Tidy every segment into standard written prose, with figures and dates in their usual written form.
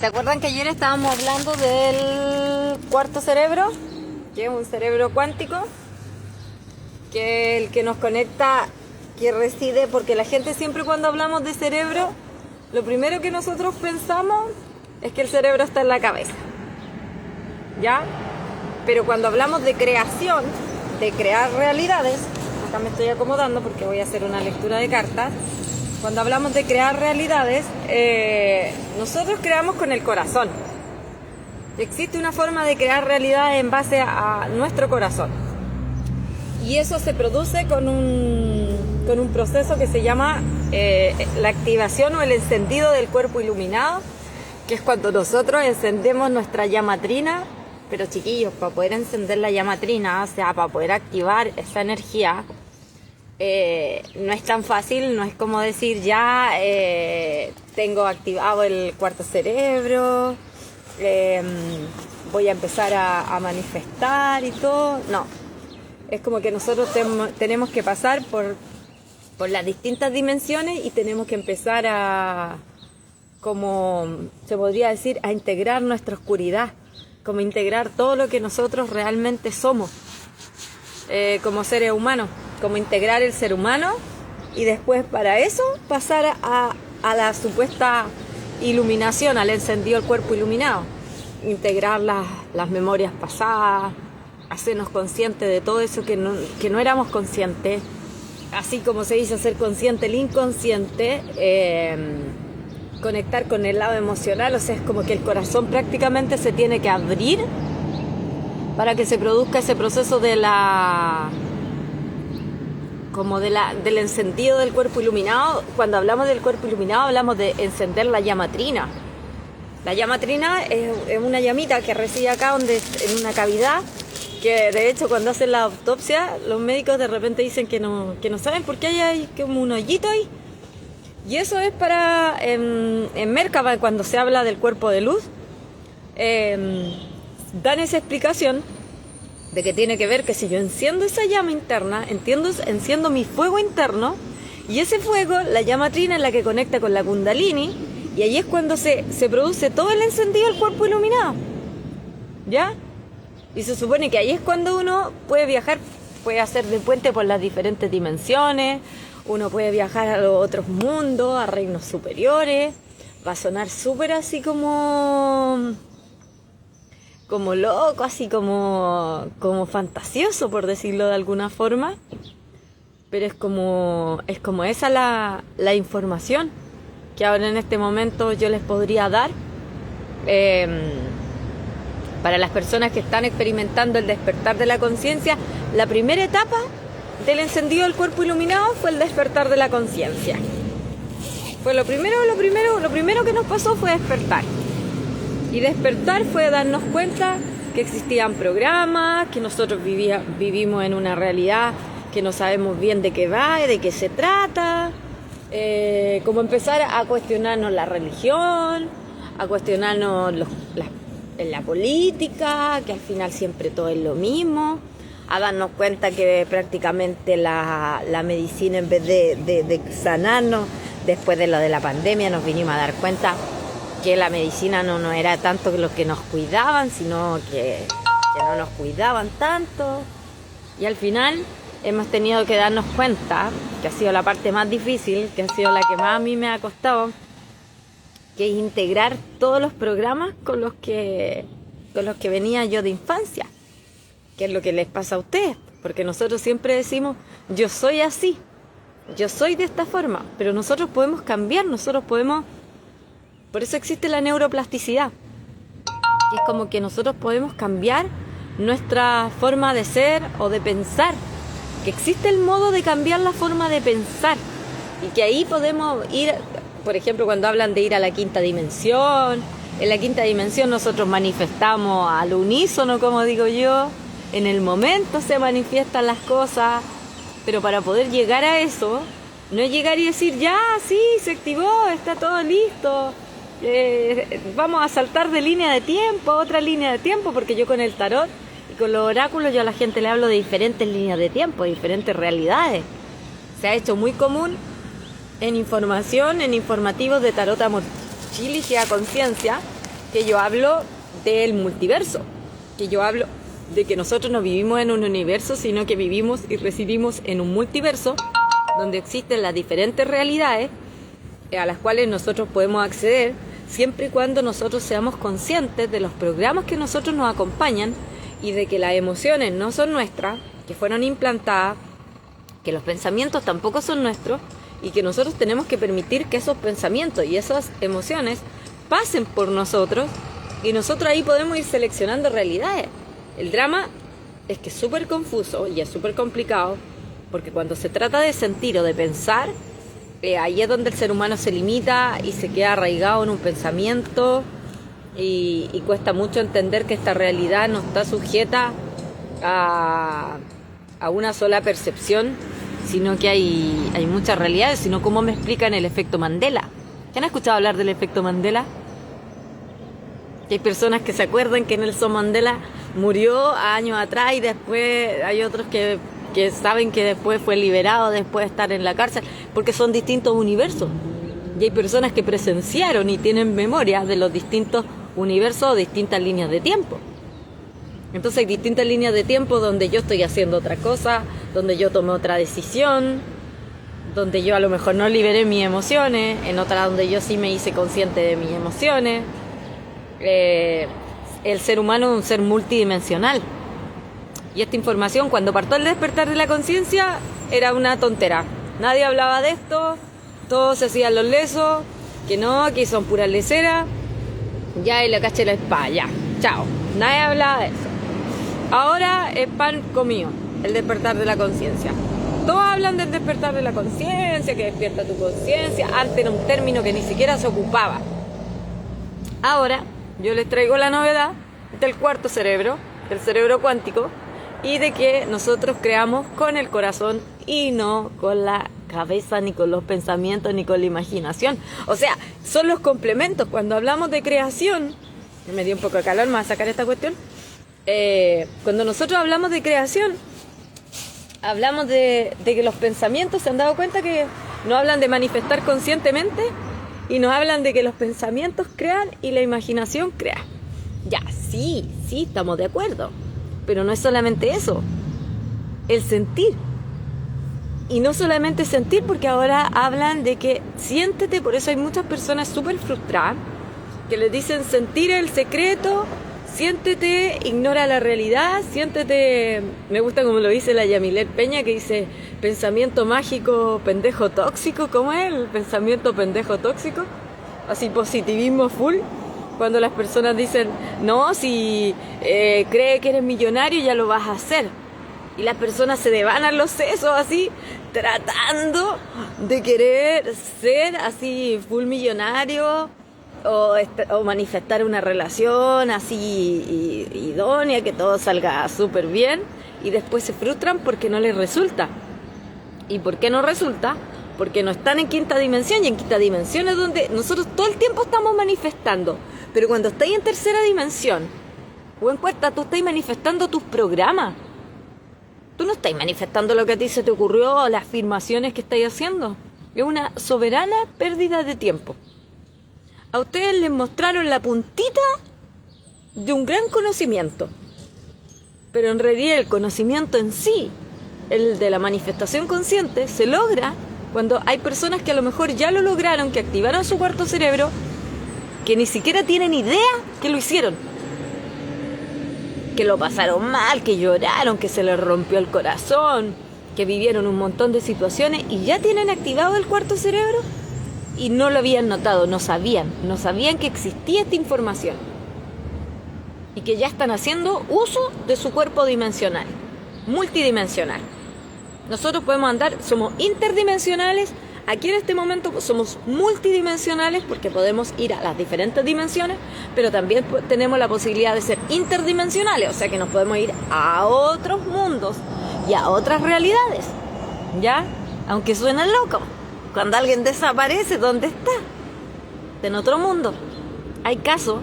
¿Se acuerdan que ayer estábamos hablando del cuarto cerebro? Que es un cerebro cuántico, que es el que nos conecta, que reside, porque la gente siempre cuando hablamos de cerebro, lo primero que nosotros pensamos es que el cerebro está en la cabeza, ¿ya? Pero cuando hablamos de creación, de crear realidades, acá me estoy acomodando porque voy a hacer una lectura de cartas. Cuando hablamos de crear realidades, nosotros creamos con el corazón. Existe una forma de crear realidades en base a nuestro corazón. Y eso se produce con un proceso que se llama la activación o el encendido del cuerpo iluminado, que es cuando nosotros encendemos nuestra llama trina. Pero chiquillos, para poder encender la llama trina, o sea, para poder activar esa energía, no es tan fácil, no es como decir ya tengo activado el cuarto cerebro, voy a empezar a manifestar y todo. No, es como que nosotros tenemos que pasar por las distintas dimensiones y tenemos que empezar a, como se podría decir, a integrar nuestra oscuridad, como integrar todo lo que nosotros realmente somos como seres humanos, como integrar el ser humano y después para eso pasar a la supuesta iluminación, al encendido del cuerpo iluminado, integrar las memorias pasadas, hacernos conscientes de todo eso que no éramos conscientes, así como se dice hacer consciente el inconsciente, conectar con el lado emocional, o sea, es como que el corazón prácticamente se tiene que abrir para que se produzca ese proceso del encendido del cuerpo iluminado. Cuando hablamos del cuerpo iluminado hablamos de encender la llama trina. La llama trina es una llamita que reside acá en una cavidad, que de hecho cuando hacen la autopsia los médicos de repente dicen que no saben por qué hay como un hoyito ahí. Y eso es para, en Merkaba, cuando se habla del cuerpo de luz, dan esa explicación de que tiene que ver que si yo enciendo esa llama interna, enciendo mi fuego interno, y ese fuego, la llama trina, es la que conecta con la kundalini, y ahí es cuando se produce todo el encendido del cuerpo iluminado, ¿ya? Y se supone que ahí es cuando uno puede viajar, puede hacer de puente por las diferentes dimensiones, uno puede viajar a los otros mundos, a reinos superiores. Va a sonar súper así como loco, así como fantasioso, por decirlo de alguna forma, pero es como esa la información que ahora en este momento yo les podría dar para las personas que están experimentando el despertar de la conciencia. La primera etapa del encendido del cuerpo iluminado fue el despertar de la conciencia. Fue lo primero que nos pasó fue despertar. Y despertar fue darnos cuenta que existían programas, que nosotros vivimos en una realidad que no sabemos bien de qué va y de qué se trata. Como empezar a cuestionarnos la religión, a cuestionarnos la política, que al final siempre todo es lo mismo, a darnos cuenta que prácticamente la medicina, en vez de sanarnos, después de lo de la pandemia nos vinimos a dar cuenta que la medicina no era tanto lo que nos cuidaban, sino que no nos cuidaban tanto. Y al final hemos tenido que darnos cuenta, que ha sido la parte más difícil, que ha sido la que más a mí me ha costado, que es integrar todos los programas con los que venía yo de infancia, que es lo que les pasa a ustedes, porque nosotros siempre decimos, yo soy así, yo soy de esta forma, pero nosotros podemos cambiar, por eso existe la neuroplasticidad, que es como que nosotros podemos cambiar nuestra forma de ser o de pensar, que existe el modo de cambiar la forma de pensar, y que ahí podemos ir, por ejemplo, cuando hablan de ir a la quinta dimensión, en la quinta dimensión nosotros manifestamos al unísono, como digo yo, en el momento se manifiestan las cosas, pero para poder llegar a eso, no es llegar y decir, ya, sí, se activó, está todo listo, vamos a saltar de línea de tiempo a otra línea de tiempo, porque yo con el tarot y con los oráculos yo a la gente le hablo de diferentes líneas de tiempo, de diferentes realidades. Se ha hecho muy común en información, en informativos de Tarot Amor Chili, que a conciencia, que yo hablo del multiverso, que yo hablo de que nosotros no vivimos en un universo, sino que vivimos y residimos en un multiverso donde existen las diferentes realidades a las cuales nosotros podemos acceder siempre y cuando nosotros seamos conscientes de los programas que nosotros nos acompañan y de que las emociones no son nuestras, que fueron implantadas, que los pensamientos tampoco son nuestros y que nosotros tenemos que permitir que esos pensamientos y esas emociones pasen por nosotros y nosotros ahí podemos ir seleccionando realidades. El drama es que es súper confuso y es súper complicado porque cuando se trata de sentir o de pensar, ahí es donde el ser humano se limita y se queda arraigado en un pensamiento y cuesta mucho entender que esta realidad no está sujeta a una sola percepción, sino que hay muchas realidades, sino como me explican el efecto Mandela. ¿Han escuchado hablar del efecto Mandela? Que hay personas que se acuerdan que Nelson Mandela murió años atrás y después hay otros que saben que después fue liberado después de estar en la cárcel, porque son distintos universos. Y hay personas que presenciaron y tienen memoria de los distintos universos o distintas líneas de tiempo. Entonces hay distintas líneas de tiempo donde yo estoy haciendo otra cosa, donde yo tomé otra decisión, donde yo a lo mejor no liberé mis emociones, en otra donde yo sí me hice consciente de mis emociones. El ser humano es un ser multidimensional. Y esta información, cuando partió el despertar de la conciencia, era una tontera. Nadie hablaba de esto, todos se hacían los lesos, que no, que son puras leceras. Ya, y la caché la espada, ya, chao. Nadie hablaba de eso. Ahora es pan comido, el despertar de la conciencia. Todos hablan del despertar de la conciencia, que despierta tu conciencia. Antes era un término que ni siquiera se ocupaba. Ahora yo les traigo la novedad del cuarto cerebro, del cerebro cuántico, y de que nosotros creamos con el corazón y no con la cabeza, ni con los pensamientos, ni con la imaginación. O sea, son los complementos. Cuando hablamos de creación, me dio un poco de calor, me va a sacar esta cuestión. Cuando nosotros hablamos de creación, hablamos de que los pensamientos, ¿se han dado cuenta que no hablan de manifestar conscientemente? Y nos hablan de que los pensamientos crean y la imaginación crea. Ya, sí, estamos de acuerdo. Pero no es solamente eso. El sentir. Y no solamente sentir, porque ahora hablan de que siéntete. Por eso hay muchas personas súper frustradas que les dicen sentir el secreto, siéntete, ignora la realidad, siéntete. Me gusta como lo dice la Yamilet Peña, que dice pensamiento mágico, pendejo tóxico. ¿Cómo es el pensamiento pendejo tóxico? Así, positivismo full. Cuando las personas dicen, no, si cree que eres millonario ya lo vas a hacer. Y las personas se devanan los sesos así, tratando de querer ser así full millonario o manifestar una relación así idónea, que todo salga súper bien. Y después se frustran porque no les resulta. ¿Y por qué no resulta? Porque no están en quinta dimensión, y en quinta dimensión es donde nosotros todo el tiempo estamos manifestando. Pero cuando estáis en tercera dimensión o en cuarta, tú estás manifestando tus programas. Tú no estás manifestando lo que a ti se te ocurrió o las afirmaciones que estáis haciendo. Es una soberana pérdida de tiempo. A ustedes les mostraron la puntita de un gran conocimiento. Pero en realidad el conocimiento en sí, el de la manifestación consciente, se logra cuando hay personas que a lo mejor ya lo lograron, que activaron su cuarto cerebro, que ni siquiera tienen idea que lo hicieron, que lo pasaron mal, que lloraron, que se les rompió el corazón, que vivieron un montón de situaciones y ya tienen activado el cuarto cerebro y no lo habían notado, no sabían que existía esta información y que ya están haciendo uso de su cuerpo dimensional, multidimensional. Nosotros podemos andar, somos interdimensionales. Aquí en este momento somos multidimensionales porque podemos ir a las diferentes dimensiones, pero también tenemos la posibilidad de ser interdimensionales, o sea que nos podemos ir a otros mundos y a otras realidades, ¿ya? Aunque suena loco, cuando alguien desaparece, ¿dónde está? En otro mundo. Hay casos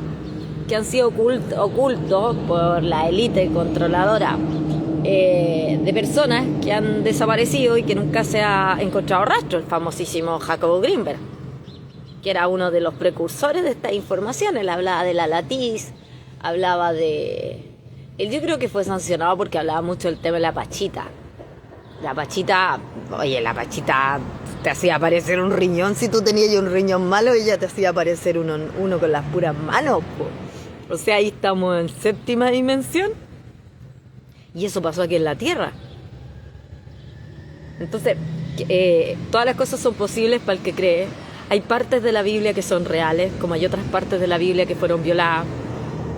que han sido ocultos por la élite controladora de personas que han desaparecido y que nunca se ha encontrado rastro, el famosísimo Jacobo Greenberg. que era uno de los precursores de esta información. Él hablaba de la latiz, hablaba de... Él yo creo que fue sancionado porque hablaba mucho del tema de la pachita. La pachita, oye, la pachita te hacía aparecer un riñón. Si tú tenías un riñón malo, ella te hacía aparecer uno con las puras manos, po. O sea, ahí estamos en 7ª dimensión. Y eso pasó aquí en la Tierra. Entonces, todas las cosas son posibles para el que cree. Hay partes de la Biblia que son reales, como hay otras partes de la Biblia que fueron violadas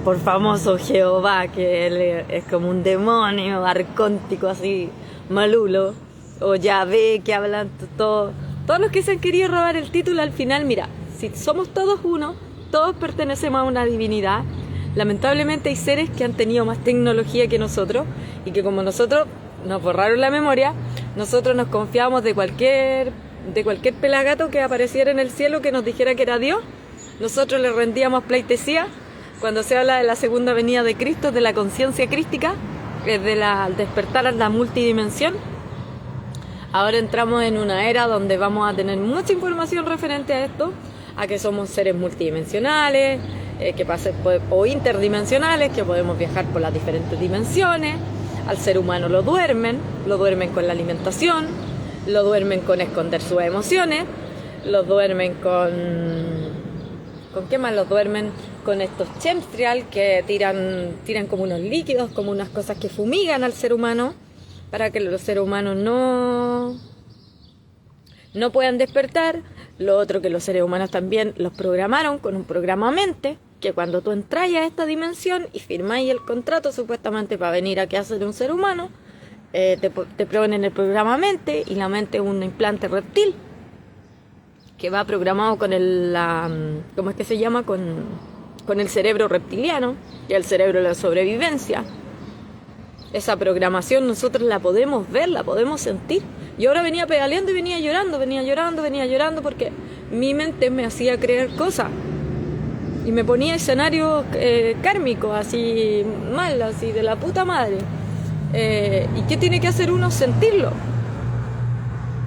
por famoso Jehová, que él es como un demonio arcóntico así, malulo, o Yahvé, que hablan todos los que se han querido robar el título. Al final, mira, si somos todos uno, todos pertenecemos a una divinidad. Lamentablemente hay seres que han tenido más tecnología que nosotros, y que como nosotros nos borraron la memoria, nosotros nos confiábamos de cualquier pelagato que apareciera en el cielo que nos dijera que era Dios. Nosotros le rendíamos pleitesía. Cuando se habla de la segunda venida de Cristo, de la conciencia crística, al despertar a la multidimensión, ahora entramos en una era donde vamos a tener mucha información referente a esto, a que somos seres multidimensionales, o interdimensionales, que podemos viajar por las diferentes dimensiones. Al ser humano lo duermen con la alimentación, lo duermen con esconder sus emociones, lo duermen ¿con qué más los duermen? Con estos chemtrails que tiran como unos líquidos, como unas cosas que fumigan al ser humano, para que los seres humanos no puedan despertar. Lo otro, que los seres humanos también los programaron con un programa mente, que cuando tú entras a esta dimensión y firmáis el contrato supuestamente para venir aquí a ser un ser humano, te ponen el programa mente, y la mente es un implante reptil que va programado con ¿cómo es que se llama? Con el cerebro reptiliano, que es el cerebro de la sobrevivencia. Esa programación nosotros la podemos ver, la podemos sentir. Yo ahora venía pedaleando y venía llorando porque mi mente me hacía creer cosas y me ponía escenarios kármicos, así mal, así de la puta madre. ¿Y qué tiene que hacer uno? Sentirlo.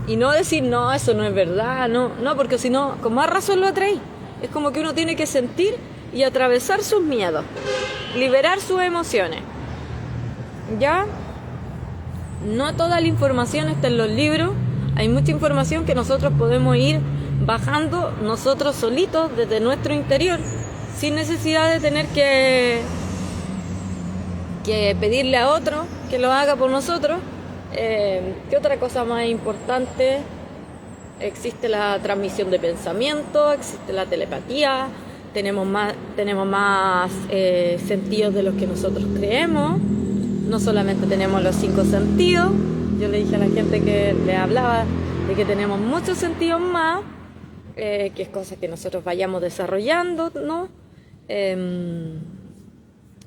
Y no decir, no, eso no es verdad, no, porque si no, con más razón lo atraí. Es como que uno tiene que sentir y atravesar sus miedos, liberar sus emociones. ¿Ya? No toda la información está en los libros. Hay mucha información que nosotros podemos ir bajando nosotros solitos desde nuestro interior, sin necesidad de tener que pedirle a otro que lo haga por nosotros. ¿Qué otra cosa más importante? Existe la transmisión de pensamiento, existe la telepatía, tenemos más sentidos de los que nosotros creemos. No solamente tenemos los 5 sentidos. Yo le dije a la gente que le hablaba de que tenemos muchos sentidos más, que es cosa que nosotros vayamos desarrollando, ¿no?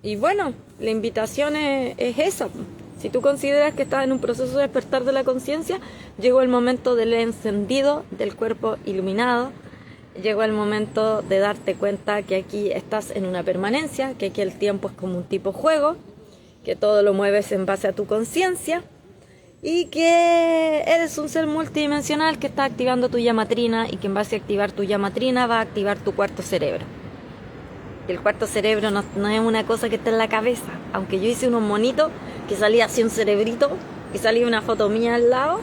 Y bueno, la invitación es esa. Si tú consideras que estás en un proceso de despertar de la conciencia, llegó el momento del encendido del cuerpo iluminado. Llegó el momento de darte cuenta que aquí estás en una permanencia, que aquí el tiempo es como un tipo juego, que todo lo mueves en base a tu conciencia y que eres un ser multidimensional que está activando tu llamatrina, y que en base a activar tu llamatrina va a activar tu cuarto cerebro. El cuarto cerebro no es una cosa que está en la cabeza, aunque yo hice unos monitos que salía así un cerebrito y salía una foto mía al lado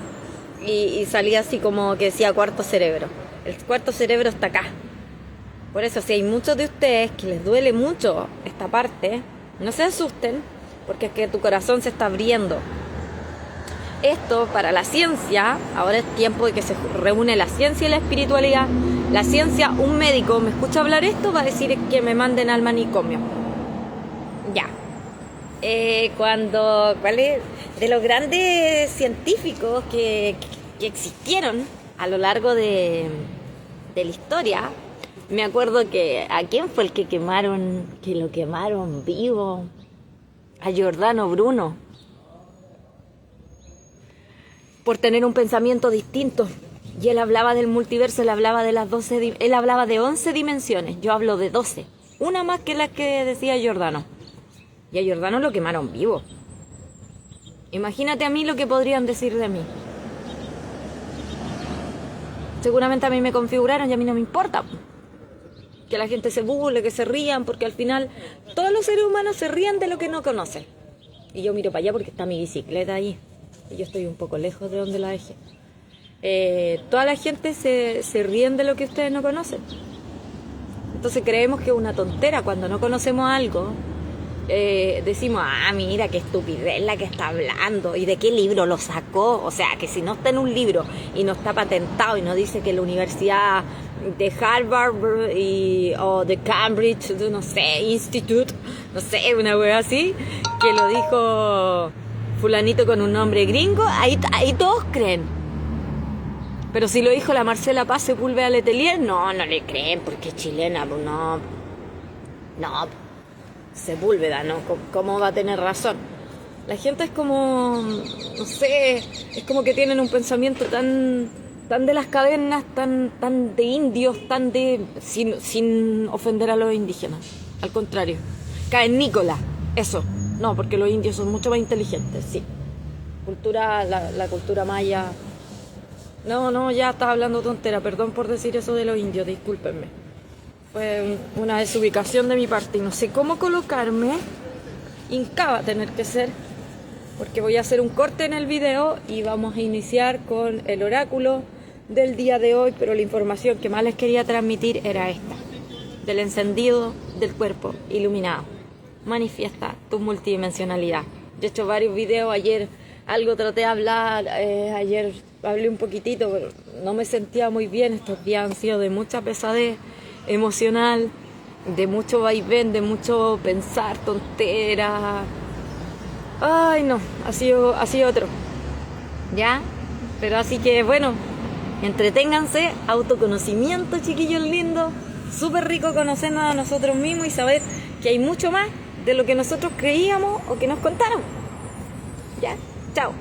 y salía así como que decía cuarto cerebro. El cuarto cerebro está acá. Por eso, si hay muchos de ustedes que les duele mucho esta parte, no se asusten, porque es que tu corazón se está abriendo. Esto para la ciencia, ahora es tiempo de que se reúne la ciencia y la espiritualidad. La ciencia, un médico me escucha hablar esto, va a decir que me manden al manicomio. Ya. ¿Cuál es? De los grandes científicos que existieron a lo largo de la historia, me acuerdo que ¿a quién fue el que lo quemaron vivo? A Giordano Bruno, por tener un pensamiento distinto. Y él hablaba del multiverso, él hablaba de las 12, él hablaba de 11 dimensiones, yo hablo de 12, una más que la que decía Giordano. Y a Giordano lo quemaron vivo. Imagínate a mí lo que podrían decir de mí. seguramente a mí me configuraron y a mí no me importa que la gente se burle, que se rían, porque al final todos los seres humanos se ríen de lo que no conocen. Y yo miro para allá porque está mi bicicleta ahí y yo estoy un poco lejos de donde la dejé. Toda la gente se ríen de lo que ustedes no conocen. Entonces creemos que es una tontera cuando no conocemos algo. Decimos, mira qué estupidez la que está hablando y de qué libro lo sacó. O sea, que si no está en un libro y no está patentado y no dice que la universidad de Harvard o de Cambridge, no sé, Institute, no sé, una wea así, que lo dijo fulanito con un nombre gringo, ahí todos creen. Pero si lo dijo la Marcela Paz Sepúlveda Letelier, no le creen porque es chilena, pues no, Sepúlveda, ¿no? ¿Cómo va a tener razón? La gente es como, no sé, es como que tienen un pensamiento tan de las cavernas, tan de indios, sin ofender a los indígenas. Al contrario, cavernícola, eso. No, porque los indios son mucho más inteligentes, sí. La cultura maya. No, ya estaba hablando tontera, perdón por decir eso de los indios, discúlpenme. Fue una desubicación de mi parte y no sé cómo colocarme. Inca va a tener que ser, porque voy a hacer un corte en el video y vamos a iniciar con el oráculo del día de hoy, pero la información que más les quería transmitir era esta, del encendido del cuerpo iluminado. Manifiesta tu multidimensionalidad. Yo he hecho varios videos, ayer algo traté de hablar, ayer hablé un poquitito, pero no me sentía muy bien. Estos días han sido de mucha pesadez emocional, de mucho vaivén, de mucho pensar tonteras. Ay, no, ha sido otro, ¿ya? Pero así que bueno, entreténganse, autoconocimiento, chiquillos lindos, súper rico conocernos a nosotros mismos y saber que hay mucho más de lo que nosotros creíamos o que nos contaron. ¿Ya? Chao.